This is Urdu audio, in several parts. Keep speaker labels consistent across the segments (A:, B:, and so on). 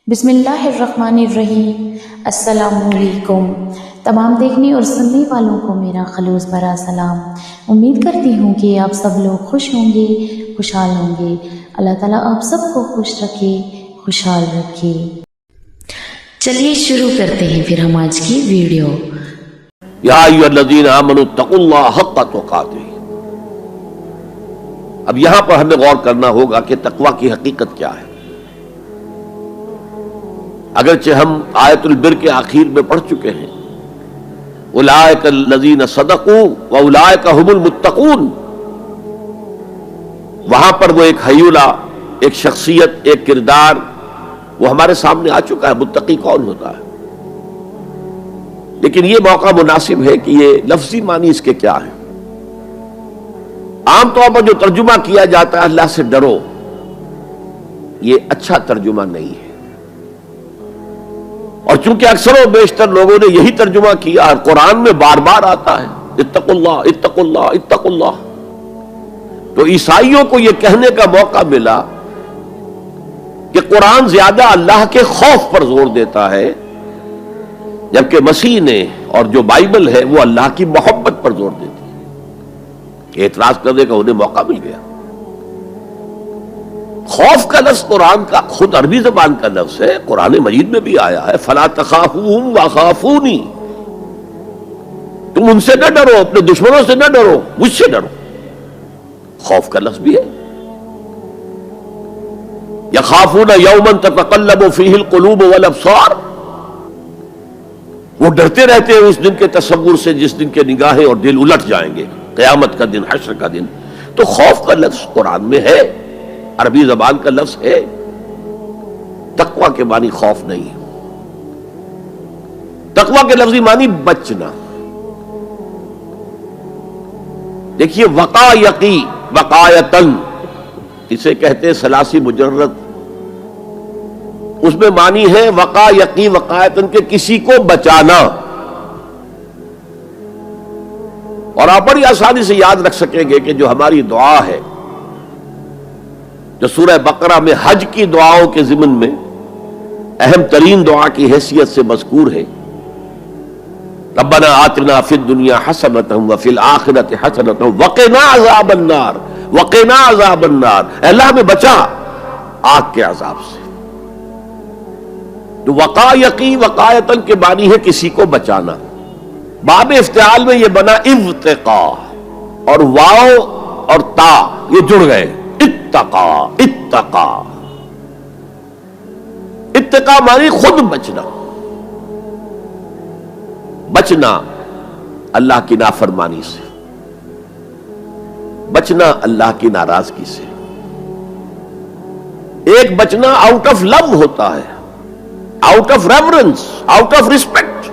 A: بسم اللہ الرحمن الرحیم۔ السلام علیکم تمام دیکھنے اور سننے والوں کو میرا خلوص بھرا سلام۔ امید کرتی ہوں کہ آپ سب لوگ خوش ہوں گے، خوشحال ہوں گے۔ اللہ تعالیٰ آپ سب کو خوش رکھے، خوشحال رکھے۔ چلیے شروع کرتے ہیں پھر ہم آج کی ویڈیو۔
B: یا ایھا الذین آمنوا اتقوا اللہ حق تقاتہ۔ اب یہاں پر ہمیں غور کرنا ہوگا کہ تقوی کی حقیقت کیا ہے۔ اگرچہ ہم آیت البر کے آخر میں پڑھ چکے ہیں اولئک الذین صدقوا واولئک ھم المتقون، وہاں پر وہ ایک حیولہ، ایک شخصیت، ایک کردار وہ ہمارے سامنے آ چکا ہے، متقی کون ہوتا ہے۔ لیکن یہ موقع مناسب ہے کہ یہ لفظی معنی اس کے کیا ہے۔ عام طور پر جو ترجمہ کیا جاتا ہے اللہ سے ڈرو، یہ اچھا ترجمہ نہیں ہے، اور چونکہ اکثر و بیشتر لوگوں نے یہی ترجمہ کیا ہے، قرآن میں بار بار آتا ہے اتقوا اللہ اتقوا اللہ اتقوا اللہ، تو عیسائیوں کو یہ کہنے کا موقع ملا کہ قرآن زیادہ اللہ کے خوف پر زور دیتا ہے، جبکہ مسیح نے اور جو بائبل ہے وہ اللہ کی محبت پر زور دیتی ہے۔ اعتراض کرنے کا انہیں موقع مل گیا۔ خوف کا لفظ قرآن کا خود عربی زبان کا لفظ ہے، قرآن مجید میں بھی آیا ہے فَلَا تَخَافُوهُمْ وَخَافُونِي، تم ان سے نہ ڈرو، اپنے دشمنوں سے نہ ڈرو، مجھ سے ڈرو۔ خوف کا لفظ بھی ہے۔ يَخَافُونَ يَوْمًا تَتَقَلَّبُ فِيهِ الْقُلُوبُ وَالْأَبْصَارُ، وہ ڈرتے رہتے ہیں اس دن کے تصور سے جس دن کے نگاہیں اور دل الٹ جائیں گے، قیامت کا دن، حشر کا دن۔ تو خوف کا لفظ قرآن میں ہے، عربی زبان کا لفظ ہے۔ تقوی کے معنی خوف نہیں ہے، تقوی کے لفظی معنی بچنا۔ دیکھیے وقایقی، وقایتن، اسے کہتے ہیں ثلاثی مجرد، اس میں معنی ہے وقایقی وقایتن کے کسی کو بچانا۔ اور آپ بڑی آسانی سے یاد رکھ سکیں گے کہ جو ہماری دعا ہے، جو سورہ بقرہ میں حج کی دعاؤں کے ضمن میں اہم ترین دعا کی حیثیت سے مذکور ہے، ربنا آتنا فی الدنیا حسنۃ وفی الآخرۃ حسنۃ وقنا عذاب النار، وقنا عذاب النار، اے اللہ ہمیں بچا آگ کے عذاب سے۔ تو وقایقی وقایتن کے معنی ہے کسی کو بچانا۔ باب افتعال میں یہ بنا ابتقاء، اور واو اور تا یہ جڑ گئے، اتقا اتقا۔ اتقا معنی خود بچنا، بچنا اللہ کی نافرمانی سے، بچنا اللہ کی ناراضگی سے۔ ایک بچنا آؤٹ آف لو ہوتا ہے، out of reverence, out of respect.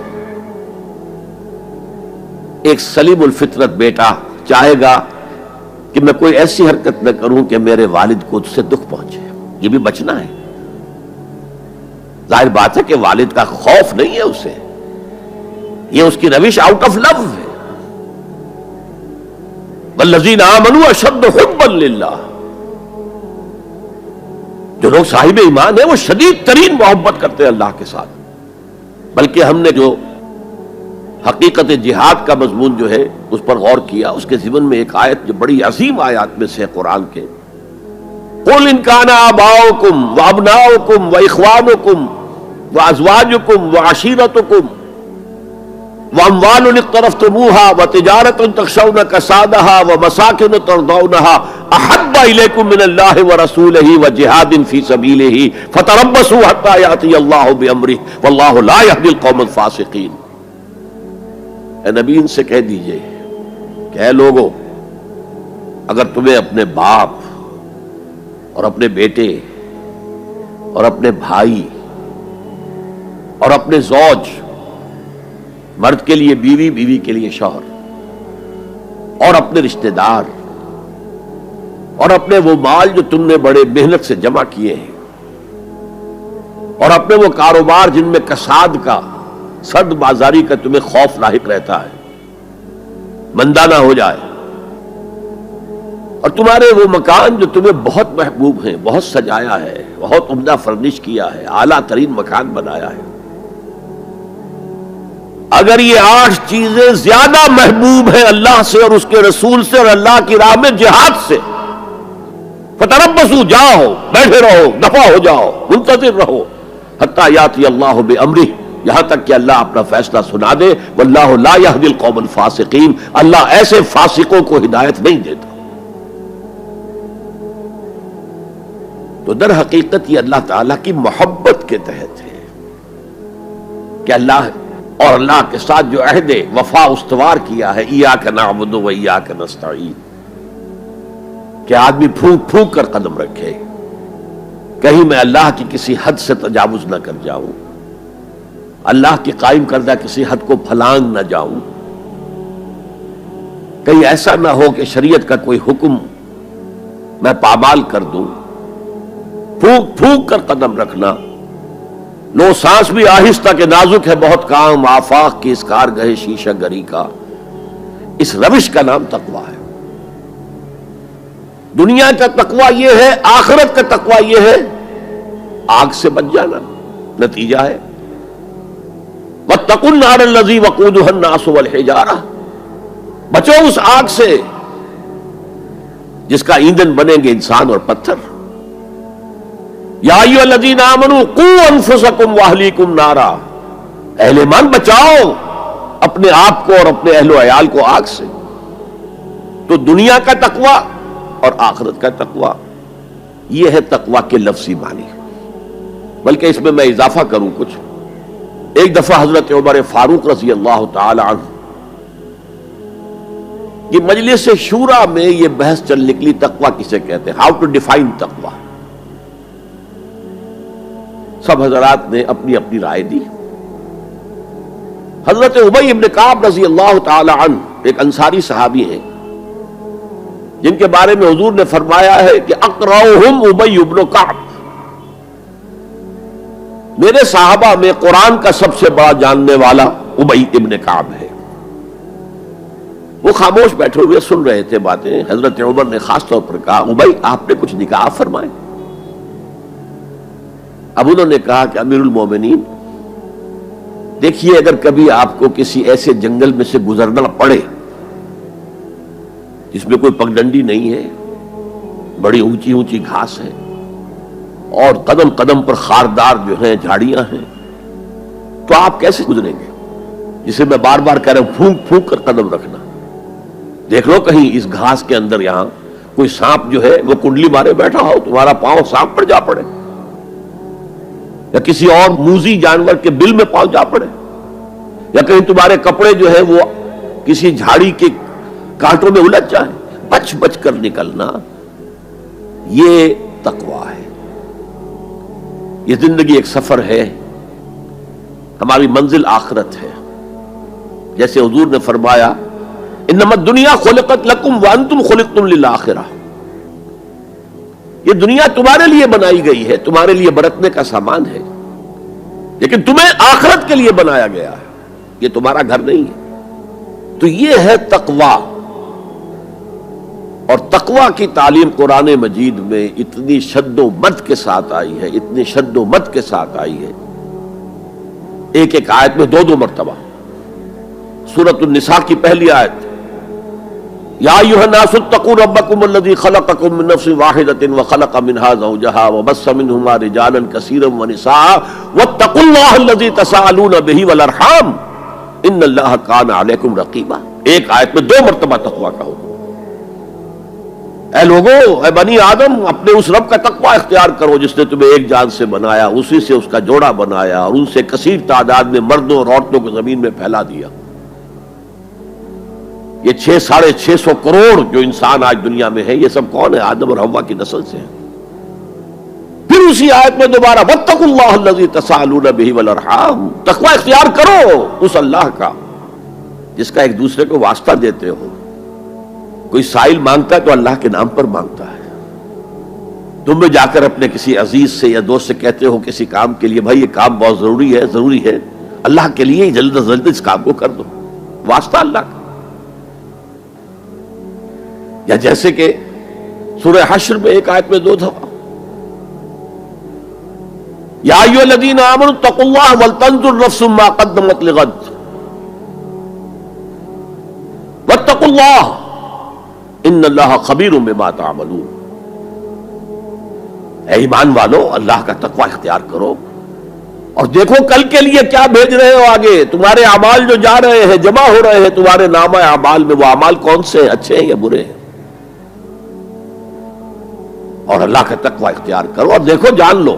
B: ایک سلیم الفطرت بیٹا چاہے گا کہ میں کوئی ایسی حرکت نہ کروں کہ میرے والد کو اس سے دکھ پہنچے، یہ بھی بچنا ہے۔ ظاہر بات ہے کہ والد کا خوف نہیں ہے اسے، یہ اس کی روش آؤٹ آف لو ہے۔ والذین آمنوا اشد حبا للہ، جو لوگ صاحب ایمان ہیں وہ شدید ترین محبت کرتے ہیں اللہ کے ساتھ۔ بلکہ ہم نے جو حقیقت جہاد کا مضمون جو ہے اس پر غور کیا، اس کے ضمن میں ایک آیت جو بڑی عظیم آیات میں سے قرآن کے، قُلْ إِنْ كَانَ آبَاؤُكُمْ وَأَبْنَاؤُكُمْ وَإِخْوَانُكُمْ وَأَزْوَاجُكُمْ وَعَشِيرَتُكُمْ وَأَمْوَالٌ اقْتَرَفْتُمُوهَا وَتِجَارَةٌ تَخْشَوْنَ كَسَادَهَا وَمَسَاكِنُ تَرْضَوْنَهَا أَحَبَّ إِلَيْكُم مِّنَ اللَّهِ وَرَسُولِهِ وَجِهَادٍ فِي سَبِيلِهِ فَتَرَبَّصُوا حَتَّىٰ يَأْتِيَ اللَّهُ بِأَمْرِهِ وَاللَّهُ لَا يَهْدِي الْقَوْمَ الْفَاسِقِينَ۔ اے نبی ان سے کہہ دیجئے کہ اے لوگو، اگر تمہیں اپنے باپ اور اپنے بیٹے اور اپنے بھائی اور اپنے زوج، مرد کے لیے بیوی، بیوی کے لیے شوہر، اور اپنے رشتہ دار اور اپنے وہ مال جو تم نے بڑے محنت سے جمع کیے ہیں، اور اپنے وہ کاروبار جن میں کساد کا، سرد بازاری کا تمہیں خوف لاحق رہتا ہے، مندہ نہ ہو جائے، اور تمہارے وہ مکان جو تمہیں بہت محبوب ہیں، بہت سجایا ہے، بہت عمدہ فرنش کیا ہے، اعلیٰ ترین مکان بنایا ہے، اگر یہ 8 چیزیں زیادہ محبوب ہیں اللہ سے اور اس کے رسول سے اور اللہ کی راہ میں جہاد سے، فتربصوا، جاؤ، بیٹھے رہو، دفع ہو جاؤ، منتظر رہو، حتی یاتی اللہ بامرہ، یہاں تک کہ اللہ اپنا فیصلہ سنا دے، واللہ لا یہدی القوم الفاسقین، اللہ ایسے فاسقوں کو ہدایت نہیں دیتا۔ تو در حقیقت یہ اللہ تعالیٰ کی محبت کے تحت ہے کہ اللہ اور اللہ کے ساتھ جو عہد وفا استوار کیا ہے، ایاک نعبد و ایاک نستعین، کہ آدمی پھونک پھونک کر قدم رکھے، کہیں میں اللہ کی کسی حد سے تجاوز نہ کر جاؤں، اللہ کی قائم کردہ کسی حد کو پھلانگ نہ جاؤں، کہیں ایسا نہ ہو کہ شریعت کا کوئی حکم میں پامال کر دوں، پھونک پھونک کر قدم رکھنا، لو سانس بھی آہستہ کہ نازک ہے بہت کام، آفاق کی اس کارگہ شیشہ گری کا، اس روش کا نام تقویٰ ہے۔ دنیا کا تقویٰ یہ ہے، آخرت کا تقویٰ یہ ہے، آگ سے بچ جانا، نتیجہ ہے وَاتَّقُوا النَّارَ الَّذِي وَقُودُهَا النَّاسُ وَالْحِجَارَةُ، بچو اس آگ سے جس کا ایندھن بنیں گے انسان اور پتھر۔ یا ایھا الذین آمنوا قوا انفسکم واہلیکم نارا، اہل ایمان بچاؤ اپنے آپ کو اور اپنے اہل و عیال کو آگ سے۔ تو دنیا کا تقویٰ اور آخرت کا تقویٰ، یہ ہے تقویٰ کے لفظی معنی۔ بلکہ اس میں اضافہ کروں کچھ، ایک دفعہ حضرت عمر فاروق رضی اللہ تعالی عنہ کی مجلس شورا میں یہ بحث چل نکلی، تقویٰ کسے کہتے ہیں، ہاؤ ٹو ڈیفائن تقویٰ۔ سب حضرات نے اپنی اپنی رائے دی۔ حضرت ابی بن کعب رضی اللہ تعالی عنہ ایک انصاری صحابی ہیں جن کے بارے میں حضور نے فرمایا ہے کہ اقرأہم ابی بن کعب، میرے صحابہ میں قرآن کا سب سے بڑا جاننے والا ابی ابن کعب ہے۔ وہ خاموش بیٹھے ہوئے سن رہے تھے باتیں۔ حضرت عمر نے خاص طور پر کہا، ابی آپ نے کچھ نکاح فرمائے؟ اب انہوں نے کہا کہ امیر المومنین دیکھیے، اگر کبھی آپ کو کسی ایسے جنگل میں سے گزرنا پڑے جس میں کوئی پگڈنڈی نہیں ہے، بڑی اونچی اونچی گھاس ہے اور قدم قدم پر خاردار جو ہیں جھاڑیاں ہیں، تو آپ کیسے گزریں گے؟ جسے میں بار بار کہہ رہا ہوں، پھونک پھونک کر قدم رکھنا۔ دیکھ لو کہیں اس گھاس کے اندر یہاں کوئی سانپ جو ہے وہ کنڈلی مارے بیٹھا ہو، تمہارا پاؤں سانپ پر جا پڑے، یا کسی اور موذی جانور کے بل میں پاؤں جا پڑے، یا کہیں تمہارے کپڑے جو ہے وہ کسی جھاڑی کے کانٹوں میں الجھ جائیں، بچ بچ کر نکلنا، یہ تقویٰ ہے۔ یہ زندگی ایک سفر ہے، ہماری منزل آخرت ہے۔ جیسے حضور نے فرمایا، انما الدنیا خلقت لکم وانتم خلقتم للآخرہ، یہ دنیا تمہارے لیے بنائی گئی ہے، تمہارے لیے برتنے کا سامان ہے، لیکن تمہیں آخرت کے لیے بنایا گیا ہے، یہ تمہارا گھر نہیں ہے۔ تو یہ ہے تقویٰ، اور تقویٰ کی تعلیم قرآن مجید میں اتنی شد و مد کے ساتھ آئی ہے، اتنی شد و مد کے ساتھ آئی ہے، ایک ایک آیت میں 2 مرتبہ۔ سورۃ النساء کی پہلی آیت، یا ایھا الناس اتقوا ربکم الذی خلقکم من نفس واحدۃ وخلق منها زوجها وبث منهما رجالا کثیرا ونساء واتقوا اللہ الذی تساءلون به والارحام ان اللہ کان علیکم رقیبا۔ ایک آیت میں 2 مرتبہ تقویٰ کا حکم۔ اے لوگو، اے بنی آدم، اپنے اس رب کا تقویٰ اختیار کرو جس نے تمہیں ایک جان سے بنایا، اسی سے اس کا جوڑا بنایا اور ان سے کثیر تعداد میں مردوں اور عورتوں کو زمین میں پھیلا دیا۔ یہ 600-650 کروڑ جو انسان آج دنیا میں ہے، یہ سب کون ہے؟ آدم اور حوا کی نسل سے ہیں۔ پھر اسی آیت میں دوبارہ واتقوا اللہ الذی تساءلون به والارحام، تقویٰ اختیار کرو اس اللہ کا جس کا ایک دوسرے کو واسطہ دیتے ہو۔ کوئی سائل مانگتا ہے تو اللہ کے نام پر مانگتا ہے۔ تم بھی جا کر اپنے کسی عزیز سے یا دوست سے کہتے ہو کسی کام کے لیے، بھائی یہ کام بہت ضروری ہے، اللہ کے لیے جلد از جلد اس کام کو کر دو، واسطہ اللہ کا۔ یا جیسے کہ سورہ حشر میں ایک آیت میں 2 دفعہ یا ایھا الذین آمنوا اتقوا اللہ ولتنظر نفس ما قدمت لغد واتقوا اللہ ان اللہ خبیر بما تعملون. اے ایمان والو اللہ کا تقوی اختیار کرو اور دیکھو کل کے لیے کیا بھیج رہے ہو آگے. تمہارے اعمال جو جا رہے ہیں جمع ہو رہے ہیں تمہارے نامہ اعمال میں، وہ اعمال کون سے ہیں، اچھے ہیں یا برے ہیں. اور اللہ کا تقوی اختیار کرو اور دیکھو جان لو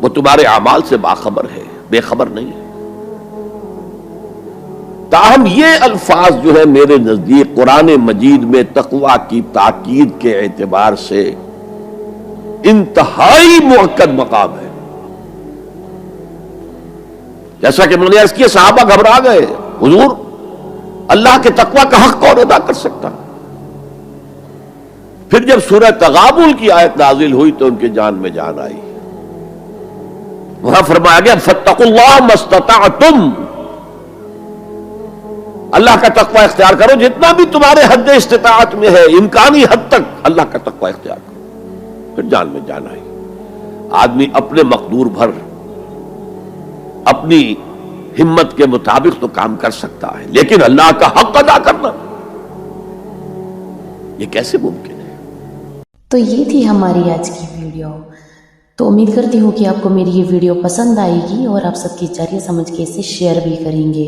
B: وہ تمہارے اعمال سے باخبر ہے، بے خبر نہیں ہے. تاہم یہ الفاظ جو ہے میرے نزدیک قرآن مجید میں تقوی کی تاکید کے اعتبار سے انتہائی مؤکد مقام ہے. جیسا کہ میں نے عرض کیا صحابہ گھبرا گئے، حضور اللہ کے تقوی کا حق کون ادا کر سکتا. پھر جب سورہ تغابن کی آیت نازل ہوئی تو ان کے جان میں جان آئی. وہاں فرمایا گیا فاتقوا اللہ ما استطعتم، اللہ کا تقوی اختیار کرو جتنا بھی تمہارے حد استطاعت میں ہے، امکانی حد تک اللہ کا تقوی اختیار کرو. پھر جان میں جان آئی. آدمی اپنے مقدور بھر اپنی ہمت کے مطابق تو کام کر سکتا ہے، لیکن اللہ کا حق ادا کرنا یہ کیسے ممکن ہے؟
A: تو یہ تھی ہماری آج کی ویڈیو. تو امید کرتی ہوں کہ آپ کو میری یہ ویڈیو پسند آئے گی اور آپ سب کی ذریعے سمجھ کے اسے شیئر بھی کریں گے.